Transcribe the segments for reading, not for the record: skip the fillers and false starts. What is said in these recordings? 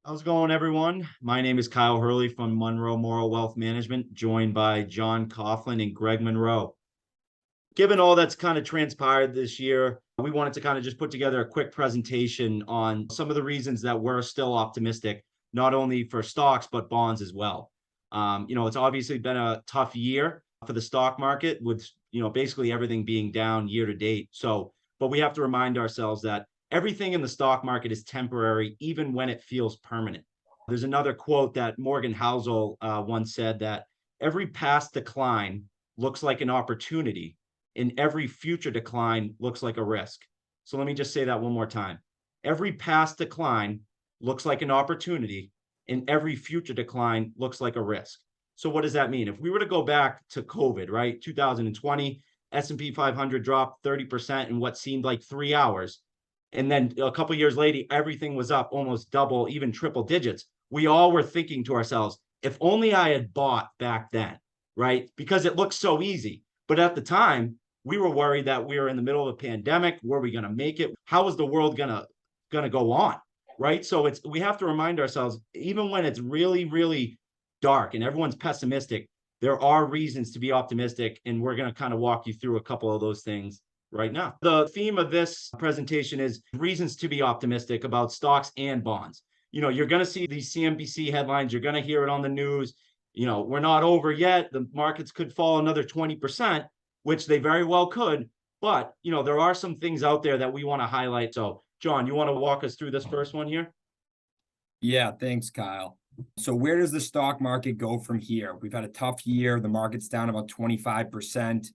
How's it going, everyone? My name is Kyle Hurley from Munroe Wealth Management, joined by John Coughlin and Greg Munroe. Given all that's kind of transpired this year, we wanted to kind of just put together a quick presentation on some of the reasons that we're still optimistic, not only for stocks, but bonds as well. It's obviously been a tough year for the stock market with, basically everything being down year to date. But we have to remind ourselves that everything in the stock market is temporary, even when it feels permanent. There's another quote that Morgan Housel once said that every past decline looks like an opportunity, and every future decline looks like a risk. So let me just say that one more time. Every past decline looks like an opportunity, and every future decline looks like a risk. So what does that mean? If we were to go back to COVID, right, 2020, S&P 500 dropped 30% in what seemed like 3 hours. And then a couple of years later, everything was up almost double, even triple digits. We all were thinking to ourselves, if only I had bought back then, right? Because it looked so easy. But at the time, we were worried that we were in the middle of a pandemic. Were we going to make it? How was the world going to go on? Right. So we have to remind ourselves, even when it's really, really dark and everyone's pessimistic, there are reasons to be optimistic. And we're going to kind of walk you through a couple of those things right now. The theme of this presentation is reasons to be optimistic about stocks and bonds. You're going to see these CNBC headlines. You're going to hear it on the news. We're not over yet. The markets could fall another 20%, which they very well could. But, there are some things out there that we want to highlight. So, John, you want to walk us through this first one here? Yeah, thanks, Kyle. So where does the stock market go from here? We've had a tough year. The market's down about 25%.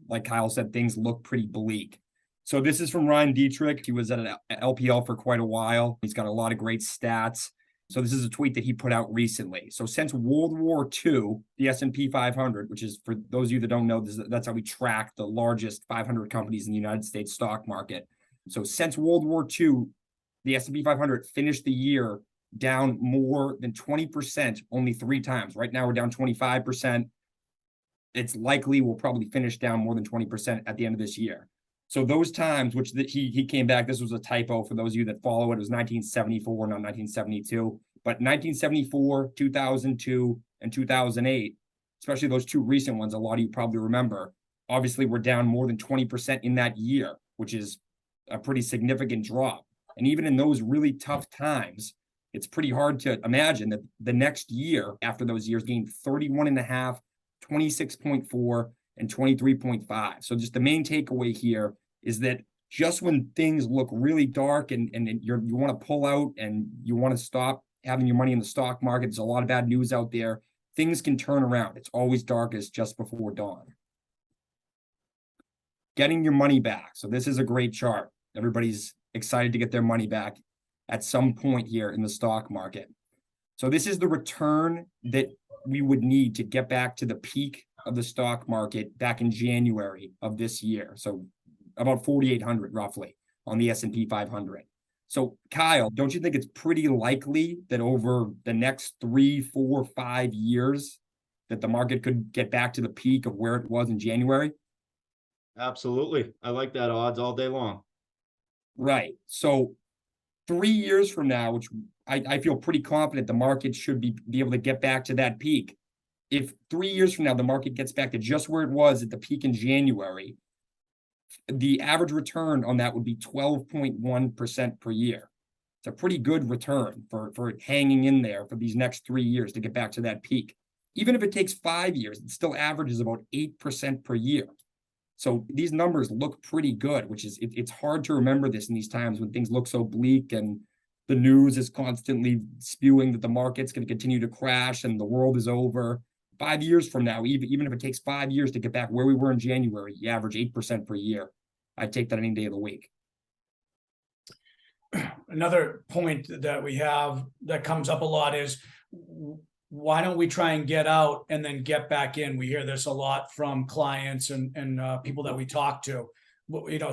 Like Kyle said, things look pretty bleak. So this is from Ryan Dietrich. He was at an LPL for quite a while. He's got a lot of great stats. So this is a tweet that he put out recently. So since World War II, the S&P 500, which is, for those of you that don't know, that's how we track the largest 500 companies in the United States stock market. So since World War II, the S&P 500 finished the year down more than 20% only 3 times. Right now we're down 25%. It's likely we'll probably finish down more than 20% at the end of this year. So those times, which he came back, this was a typo for those of you that follow it. It was 1974, not 1972. But 1974, 2002, and 2008, especially those 2 recent ones, a lot of you probably remember, obviously we're down more than 20% in that year, which is a pretty significant drop. And even in those really tough times, it's pretty hard to imagine that the next year after those years gained 31.5, 26.4, and 23.5. So just the main takeaway here is that just when things look really dark and you want to pull out and you want to stop having your money in the stock market, there's a lot of bad news out there, things can turn around. It's always darkest just before dawn. Getting your money back. So this is a great chart. Everybody's excited to get their money back at some point here in the stock market. So this is the return that we would need to get back to the peak of the stock market back in January of this year. So about 4,800 roughly on the S&P 500. So Kyle, don't you think it's pretty likely that over the next 3, 4, 5 years that the market could get back to the peak of where it was in January? Absolutely. I like that odds all day long. Right. So 3 years from now, which I feel pretty confident the market should be able to get back to that peak. If 3 years from now, the market gets back to just where it was at the peak in January, the average return on that would be 12.1% per year. It's a pretty good return for it hanging in there for these next 3 years to get back to that peak. Even if it takes 5 years, it still averages about 8% per year. So these numbers look pretty good, which is, it's hard to remember this in these times when things look so bleak and the news is constantly spewing that the market's going to continue to crash and the world is over. 5 years from now, even if it takes 5 years to get back where we were in January, you average 8% per year. I'd take that any day of the week. Another point that we have that comes up a lot is, why don't we try and get out and then get back in? We hear this a lot from clients and people that we talk to.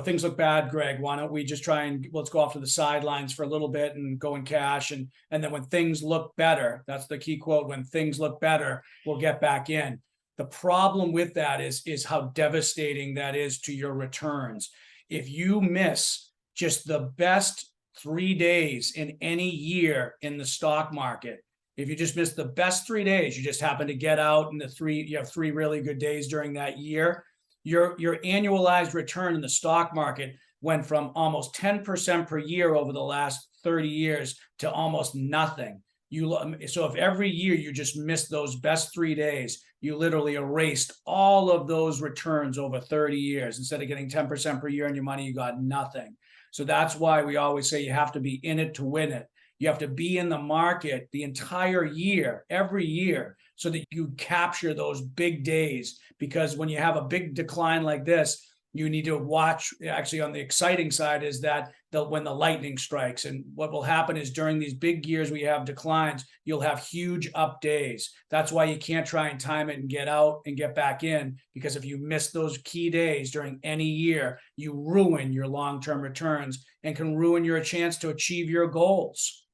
Things look bad, Greg. Why don't we just try and let's go off to the sidelines for a little bit and go in cash. And then when things look better, that's the key quote, when things look better, we'll get back in. The problem with that is how devastating that is to your returns. If you miss just the best 3 days in any year in the stock market, if you just miss the best 3 days, you just happen to get out in you have 3 really good days during that year, your annualized return in the stock market went from almost 10% per year over the last 30 years to almost nothing. So if every year you just missed those best 3 days, you literally erased all of those returns over 30 years. Instead of getting 10% per year on your money, you got nothing. So that's why we always say you have to be in it to win it. You have to be in the market the entire year, every year, so that you capture those big days. Because when you have a big decline like this, you need to watch. Actually, on the exciting side is that when the lightning strikes, and what will happen is during these big years we have declines, you'll have huge up days. That's why you can't try and time it and get out and get back in, because if you miss those key days during any year, you ruin your long-term returns and can ruin your chance to achieve your goals.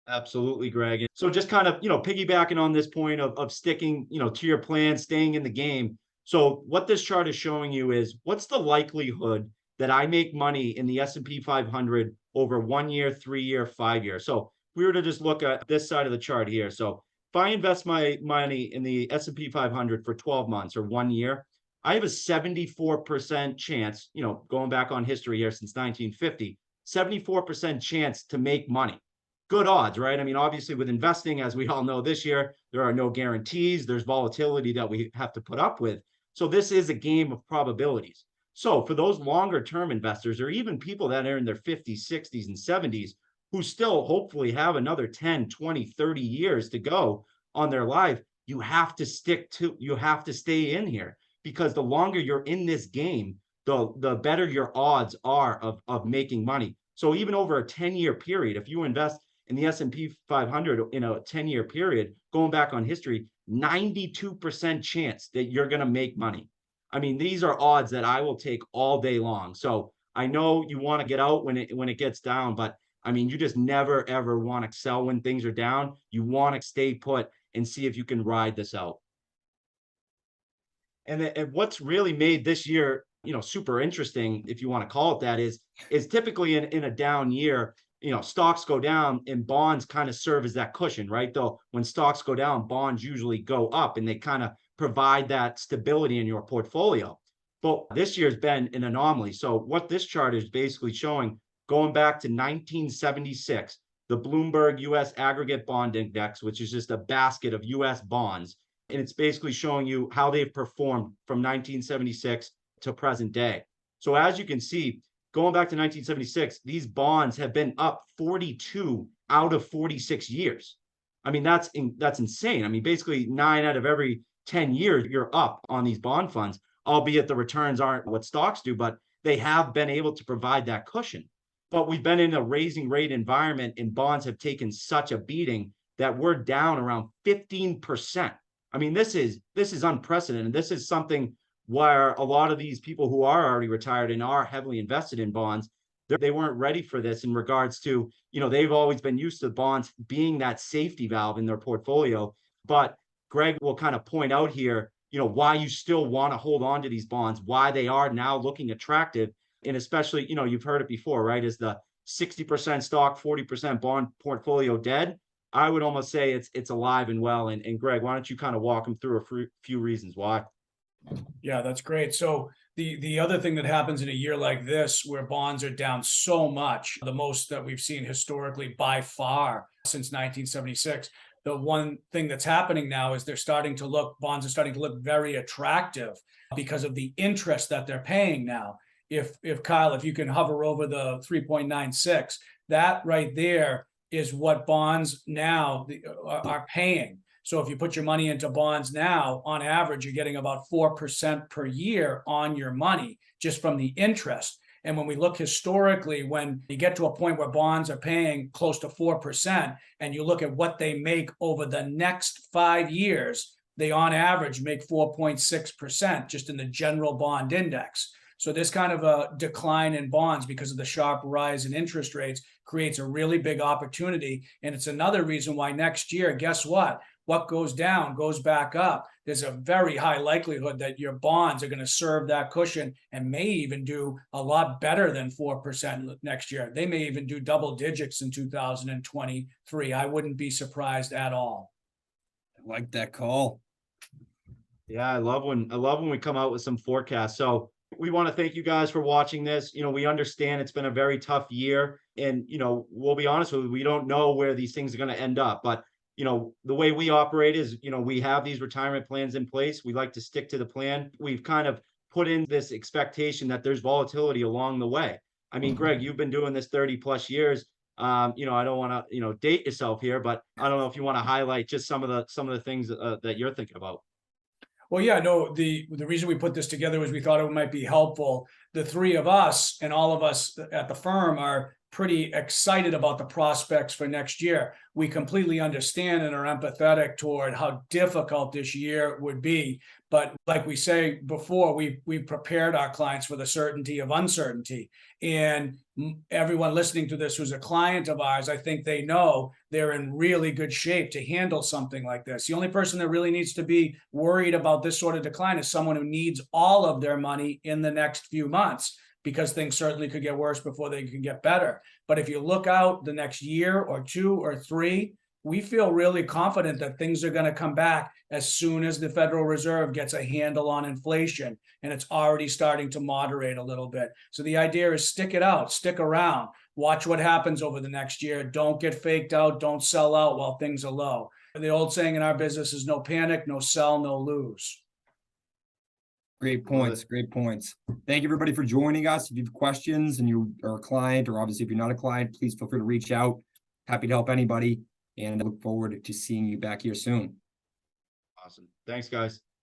Absolutely, Greg. So just kind of, piggybacking on this point of sticking, to your plan, staying in the game. So what this chart is showing you is what's the likelihood that I make money in the S&P 500 over 1 year, 3 year, 5 year. So if we were to just look at this side of the chart here. So if I invest my money in the S&P 500 for 12 months or 1 year, I have a 74% chance, going back on history here since 1950, 74% chance to make money. Good odds, right? I mean, obviously with investing, as we all know this year, there are no guarantees. There's volatility that we have to put up with. So this is a game of probabilities. So for those longer term investors, or even people that are in their 50s, 60s, and 70s, who still hopefully have another 10, 20, 30 years to go on their life, you have to stay in here, because the longer you're in this game, the better your odds are of making money. So even over a 10-year period, if you invest in the S&P 500 in a 10-year period, going back on history, 92% chance that you're going to make money. I mean, these are odds that I will take all day long. So I know you want to get out when it gets down, but I mean, you just never, ever want to sell when things are down. You want to stay put and see if you can ride this out. And what's really made this year, super interesting, if you want to call it that, is typically in a down year, stocks go down and bonds kind of serve as that cushion, right? Though when stocks go down, bonds usually go up, and they kind of provide that stability in your portfolio. But this year's been an anomaly. So what this chart is basically showing, going back to 1976, the Bloomberg U.S. Aggregate Bond Index, which is just a basket of U.S. bonds, and it's basically showing you how they've performed from 1976 to present day. So as you can see, going back to 1976, these bonds have been up 42 out of 46 years. I mean, that's insane. I mean, basically 9 out of every 10 years, you're up on these bond funds, albeit the returns aren't what stocks do, but they have been able to provide that cushion. But we've been in a raising rate environment, and bonds have taken such a beating that we're down around 15%. I mean, this is unprecedented. This is something where a lot of these people who are already retired and are heavily invested in bonds, they weren't ready for this in regards to, they've always been used to bonds being that safety valve in their portfolio. But Greg will kind of point out here, why you still want to hold on to these bonds, why they are now looking attractive. And especially, you've heard it before, right? Is the 60% stock, 40% bond portfolio dead? I would almost say it's alive and well. And Greg, why don't you kind of walk them through a few reasons why? Yeah, that's great. So the other thing that happens in a year like this, where bonds are down so much, the most that we've seen historically by far since 1976, the one thing that's happening now is bonds are starting to look very attractive because of the interest that they're paying now. If Kyle, if you can hover over the 3.96, that right there is what bonds now are paying. So if you put your money into bonds now, on average, you're getting about 4% per year on your money just from the interest. And when we look historically, when you get to a point where bonds are paying close to 4%, and you look at what they make over the next 5 years, they on average make 4.6% just in the general bond index. So this kind of a decline in bonds because of the sharp rise in interest rates creates a really big opportunity. And it's another reason why next year, guess what? what goes down goes back up. There's a very high likelihood that your bonds are going to serve that cushion and may even do a lot better than 4% next year. They may even do double digits in 2023. I wouldn't be surprised at all. I like that call. Yeah, I love when we come out with some forecasts. So we want to thank you guys for watching this. We understand it's been a very tough year, and we'll be honest with you, we don't know where these things are going to end up. But the way we operate is, we have these retirement plans in place. We like to stick to the plan. We've kind of put in this expectation that there's volatility along the way. I mean, Greg, you've been doing this 30 plus years. I don't want to, date yourself here, but I don't know if you want to highlight just some of the things that you're thinking about. Well, yeah, no, the reason we put this together was we thought it might be helpful. The three of us and all of us at the firm are pretty excited about the prospects for next year. We completely understand and are empathetic toward how difficult this year would be. But like we say before, we prepared our clients for the certainty of uncertainty. And everyone listening to this who's a client of ours, I think they know they're in really good shape to handle something like this. The only person that really needs to be worried about this sort of decline is someone who needs all of their money in the next few months, because things certainly could get worse before they can get better. But if you look out the next year or 2 or 3, we feel really confident that things are going to come back as soon as the Federal Reserve gets a handle on inflation, and it's already starting to moderate a little bit. So the idea is stick it out, stick around, watch what happens over the next year. Don't get faked out, don't sell out while things are low. The old saying in our business is no panic, no sell, no lose. Great points. Great points. Thank you, everybody, for joining us. If you have questions and you are a client, or obviously if you're not a client, please feel free to reach out. Happy to help anybody, and I look forward to seeing you back here soon. Awesome. Thanks, guys.